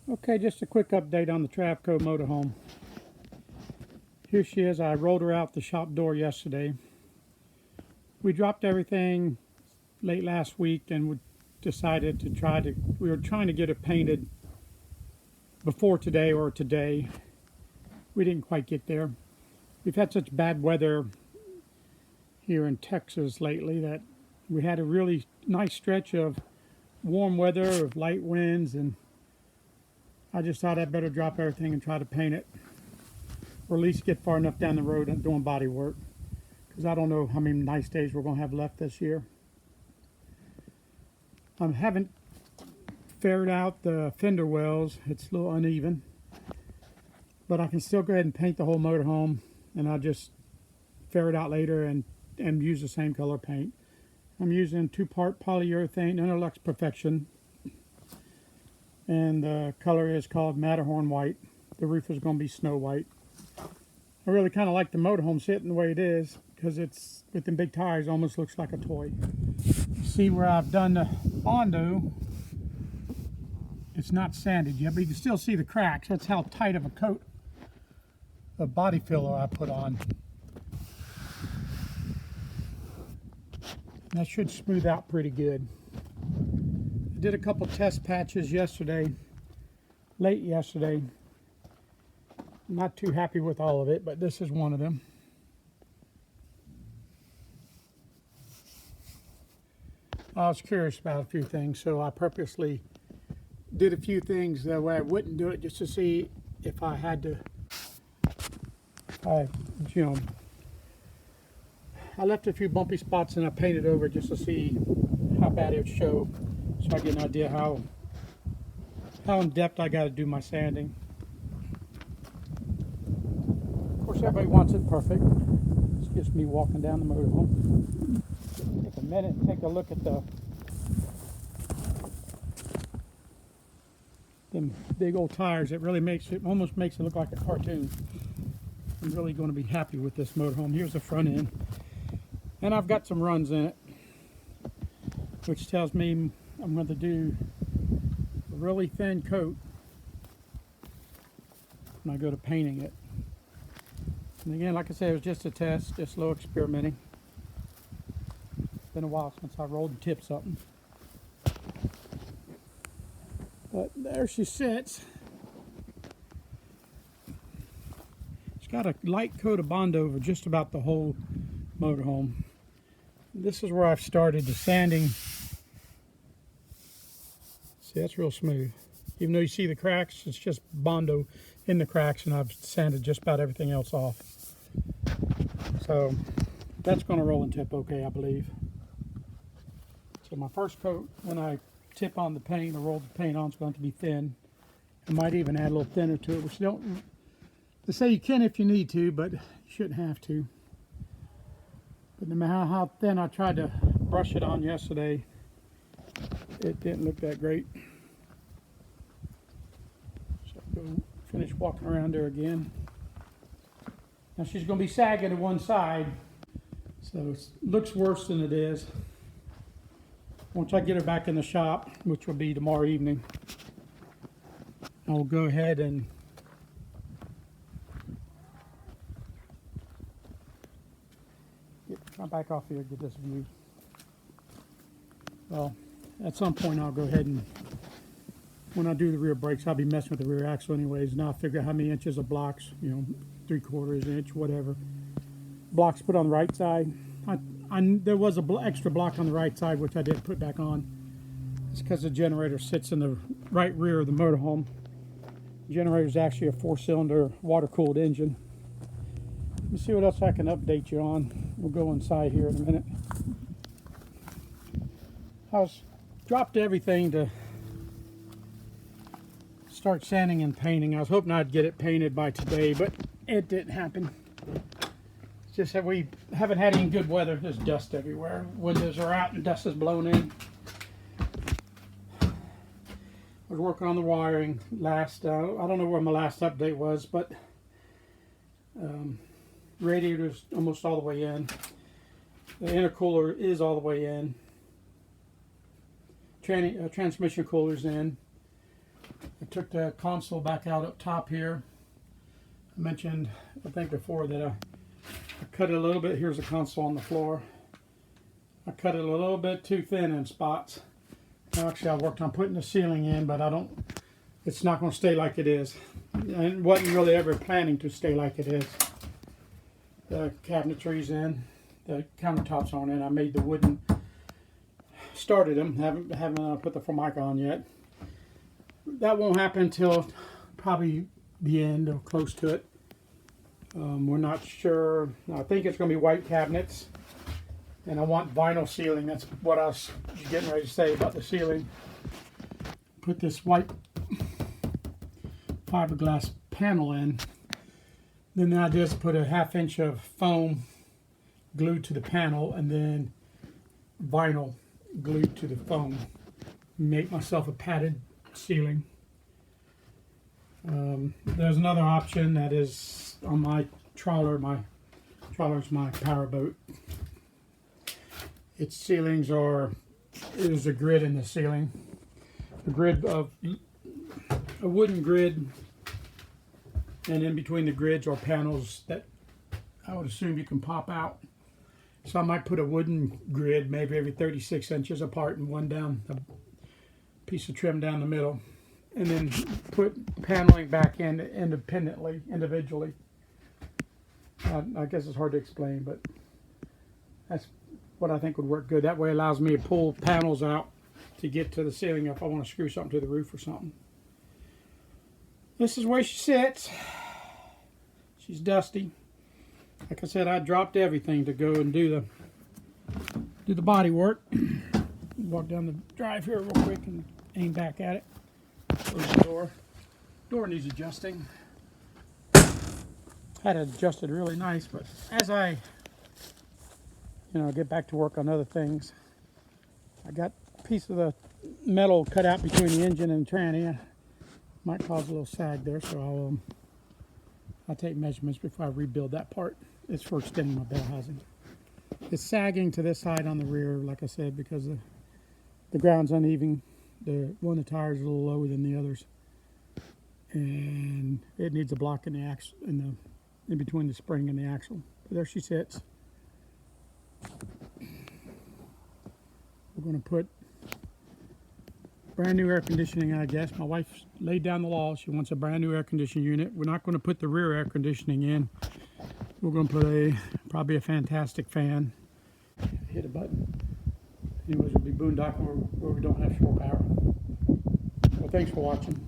Okay, just a quick update on the Travco motorhome. Here she is. I rolled her out the shop door yesterday. We dropped everything late last week and we decided we were trying to get it painted before today or today. We didn't quite get there. We've had such bad weather here in Texas lately that we had a really nice stretch of warm weather, of light winds, and I just thought I'd better drop everything and try to paint it, or at least get far enough down the road and doing body work, because I don't know how many nice days we're going to have left this year. I haven't faired out the fender wells. It's a little uneven, but I can still go ahead and paint the whole motorhome, and I'll just fair it out later and use the same color paint. I'm using 2-part polyurethane Interlux Perfection, and the color is called Matterhorn White. The roof is going to be Snow White. I really kind of like the motorhome sitting the way it is, because it's, with them big tires, almost looks like a toy. See where I've done the Bondo, it's not sanded yet, but you can still see the cracks. That's how tight of a coat of body filler I put on. That should smooth out pretty good. I did a couple test patches yesterday, late yesterday. Not too happy with all of it, but this is one of them. I was curious about a few things, so I purposely did a few things that way I wouldn't do it, just to see if I had to. I left a few bumpy spots and I painted over just to see how bad it would show, so I get an idea how in depth I got to do my sanding. Of course, everybody wants it perfect. It's just me walking down the motorhome. Take a minute and take a look at them big old tires. It really almost makes it look like a cartoon. I'm really going to be happy with this motorhome. Here's the front end, and I've got some runs in it, which tells me I'm going to do a really thin coat when I go to painting it. And again, like I said, it was just a test, just a little experimenting. It's been a while since I rolled the tips up. But there she sits. It's got a light coat of Bondo over just about the whole motorhome. This is where I've started the sanding. See, that's real smooth. Even though you see the cracks, it's just Bondo in the cracks, and I've sanded just about everything else off. So that's going to roll and tip okay, I believe. So my first coat, when I tip on the paint or roll the paint on, is going to be thin. I might even add a little thinner to it, which they say you can if you need to, but you shouldn't have to. But no matter how thin I tried to brush it on yesterday, it didn't look that great. So I'll go finish walking around there again. Now she's going to be sagging to one side, so it looks worse than it is. Once I get her back in the shop, which will be tomorrow evening, I'll go ahead and come back off here and get this view. Well, at some point I'll go ahead and, when I do the rear brakes, I'll be messing with the rear axle anyways, and I'll figure out how many inches of blocks, 3/4 inch, whatever. Blocks put on the right side. There was an extra block on the right side, which I did put back on. It's because the generator sits in the right rear of the motorhome. The generator is actually a 4-cylinder water-cooled engine. Let me see what else I can update you on. We'll go inside here in a minute. I dropped everything to start sanding and painting. I was hoping I'd get it painted by today, but it didn't happen. It's just that we haven't had any good weather. There's dust everywhere. Windows are out and dust is blown in. I was working on the wiring last, I don't know where my last update was, but radiator's almost all the way in. The intercooler is all the way in. Transmission cooler's in. The took the console back out up top here. I mentioned, I think before, that I cut it a little bit. Here's the console on the floor. I cut it a little bit too thin in spots. Actually, I worked on putting the ceiling in, but it's not going to stay like it is. And wasn't really ever planning to stay like it is. The cabinetry's in, the countertops on in. I made the wooden, started them, haven't put the formica on yet. That won't happen until probably the end or close to it. We're not sure. I think it's going to be white cabinets. And I want vinyl ceiling. That's what I was getting ready to say about the ceiling. Put this white fiberglass panel in. Then the idea is to put a 1/2 inch of foam glued to the panel and then vinyl glued to the foam. Make myself a padded ceiling. There's another option that is on my trawler. My trawler's my power boat. Its ceilings there's a grid in the ceiling. A grid of a wooden grid, and in between the grids are panels that I would assume you can pop out. So I might put a wooden grid maybe every 36 inches apart and one down, a piece of trim down the middle, and then put paneling back in individually. I guess it's hard to explain, but that's what I think would work good. That way it allows me to pull panels out to get to the ceiling if I want to screw something to the roof or something. This is where she sits. She's dusty. Like I said, I dropped everything to go and do the body work. Walk down the drive here real quick and aim back at it. Close the door. Door needs adjusting. Had it adjusted really nice, but as I get back to work on other things, I got a piece of the metal cut out between the engine and the tranny. Might cause a little sag there, so I'll take measurements before I rebuild that part. It's for extending my bell housing. It's sagging to this side on the rear, like I said, because the ground's uneven. One of the tires is a little lower than the others, and it needs a block in the axle, in between the spring and the axle. But there she sits. We're going to put brand new air conditioning, I guess. My wife laid down the law. She wants a brand new air conditioning unit. We're not going to put the rear air conditioning in. We're going to put probably a fantastic fan. Hit a button. Anyways, we'll be boondocking where we don't have shore power. Well, thanks for watching.